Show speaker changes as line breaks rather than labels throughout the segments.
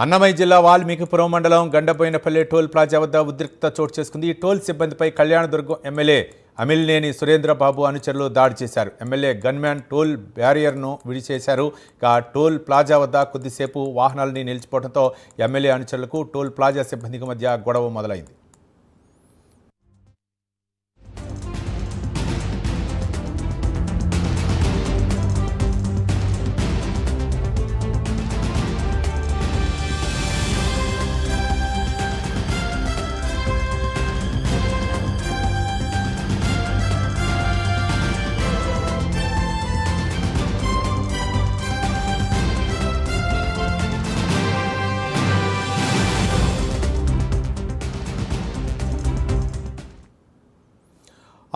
అన్నమయ్య జిల్లా వాల్మీకిపురం మండలం Gandaboinapalli toll plaza వద్ద ఉద్రిక్తత చోటు చేసుకుంది. ఈ టోల్ సిబ్బందిపై కళ్యాణదుర్గం ఎమ్మెల్యే అమిలినేని సురేంద్రబాబు అనుచరులు దాడి చేశారు. ఎమ్మెల్యే గన్మ్యాన్ టోల్ బ్యారియర్ను విడిచేశారు. ఇక టోల్ ప్లాజా వద్ద కొద్దిసేపు వాహనాలని నిలిచిపోవడంతో ఎమ్మెల్యే అనుచరులకు టోల్ ప్లాజా సిబ్బందికి మధ్య గొడవ మొదలైంది.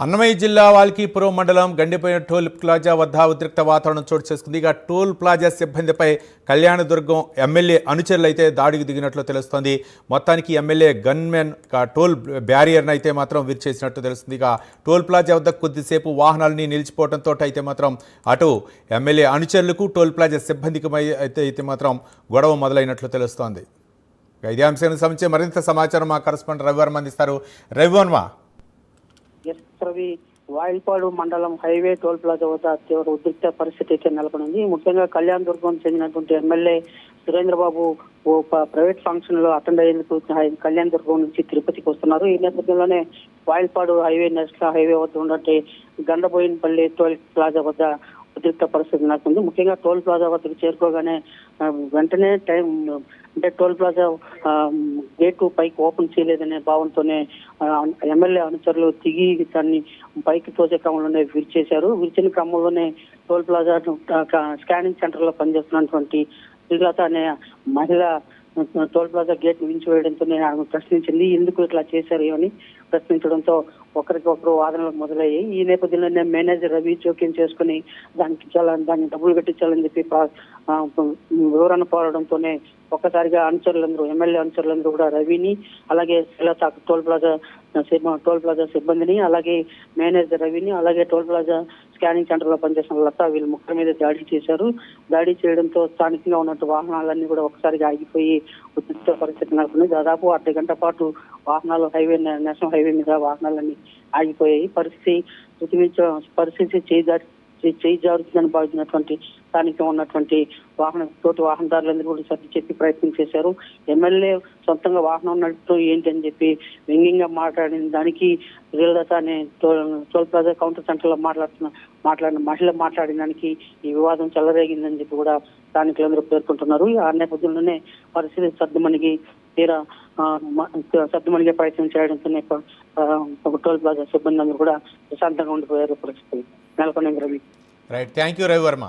అన్నమయ్య జిల్లా వాల్మీకిపురం మండలం గండిపోయిన టోల్ ప్లాజా వద్ద ఉద్రిక్త వాతావరణం చోటు చేసుకుంది. ఇక టోల్ ప్లాజా సిబ్బందిపై కళ్యాణదుర్గం ఎమ్మెల్యే అనుచరులు అయితే దాడికి దిగినట్లు తెలుస్తోంది. మొత్తానికి ఎమ్మెల్యే గన్మెన్ టోల్ బ్యారియర్ను అయితే మాత్రం విరిచేసినట్టు తెలుస్తుంది. ఇక టోల్ ప్లాజా వద్ద కొద్దిసేపు వాహనాలని నిలిచిపోవడంతో అయితే మాత్రం అటు ఎమ్మెల్యే అనుచరులకు టోల్ ప్లాజా సిబ్బందికి అయితే మాత్రం గొడవ మొదలైనట్లు తెలుస్తోంది. ఇదే అంశానికి సంబంధించి మరింత సమాచారం మా కరెస్పాండెంట్ రవివర్మ అందిస్తారు. రవివర్మ,
వాయిల్పాడు మండలం హైవే టోల్ ప్లాజా వద్ద తీవ్ర ఉద్రిక్త పరిస్థితి అయితే నెలకొంది. ముఖ్యంగా కళ్యాణదుర్గం చెందినటువంటి ఎమ్మెల్యే సురేంద్రబాబు ఓ ప్రైవేట్ ఫంక్షన్ లో అటెండ్ అయ్యేందుకు కళ్యాణదుర్గం నుంచి తిరుపతికి వస్తున్నారు. ఈ నేపథ్యంలోనే వాయిల్పాడు హైవే నేషనల్ హైవే వద్ద ఉన్నట్టు గండబోయినపల్లి టోల్ ప్లాజా వద్ద ఉద్రిక్త పరిస్థితి నెలకొంది. ముఖ్యంగా టోల్ ప్లాజా వద్దకు చేరుకోగానే వెంటనే అంటే టోల్ ప్లాజా గేటు పైకి ఓపెన్ చేయలేదనే భావంతోనే ఎమ్మెల్యే అనుచరులు దిగి దాన్ని పైకి తోసే క్రమంలోనే విరిచేశారు. విరిచిన క్రమంలోనే టోల్ ప్లాజా స్కానింగ్ సెంటర్ లో పనిచేస్తున్నటువంటి శ్రీలత అనే మహిళ టోల్ ప్లాజా గేట్ వించివేయడంతోనే ఆమె ప్రశ్నించింది. ఎందుకు ఇట్లా చేశారు అని ప్రశ్నించడంతో ఒకరికొకరు వాదనలు మొదలయ్యాయి. ఈ నేపథ్యంలోనే మేనేజర్ రవి జోక్యం చేసుకుని దాన్ని డబ్బులు కట్టించాలని చెప్పి వివరణ కోరడంతోనే ఒక్కసారిగా అనుచరులందరూ ఎమ్మెల్యే అనుచరులందరూ కూడా రవిని అలాగే శ్రీలత టోల్ ప్లాజా సిబ్బందిని అలాగే మేనేజర్ రవిని అలాగే టోల్ ప్లాజా స్కానింగ్ సెంటర్ లో పనిచేసిన లత వీళ్ళ ముగ్గురు మీద దాడి చేశారు. దాడి చేయడంతో స్థానికంగా ఉన్నట్టు వాహనాలన్నీ కూడా ఒకసారిగా ఆగిపోయి ఉద్రిక్త పరిస్థితి నెలకొంది. దాదాపు అర్ధ గంట పాటు వాహనాలు నేషనల్ హైవే మీద వాహనాలన్నీ ఆగిపోయాయి. పరిస్థితి చేయి జారుతుందని భావించినటువంటి స్థానికంగా ఉన్నటువంటి తోటి వాహనదారులందరూ కూడా సర్ది చెప్పి ప్రయత్నం చేశారు. ఎమ్మెల్యే సొంతంగా వాహనం నడుపుతూ ఏంటి అని చెప్పి వ్యంగ్యంగా మాట్లాడిన దానికి శ్రీలత అనే టోల్ ప్లాజా కౌంటర్ సెంటర్ లో మాట్లాడిన మహిళ మాట్లాడిన దానికి ఈ వివాదం చెలరేగిందని చెప్పి కూడా స్థానికులందరూ పేర్కొంటున్నారు. ఆ నేపథ్యంలోనే పరిస్థితి సర్దుమణిగే ప్రయత్నం చేయడంతోనే టోల్ ప్లాజా సిబ్బంది అందరూ కూడా ప్రశాంతంగా ఉండిపోయారు. పరిస్థితి నెలకొనే Ravi.
Right, thank you Ravi Varma.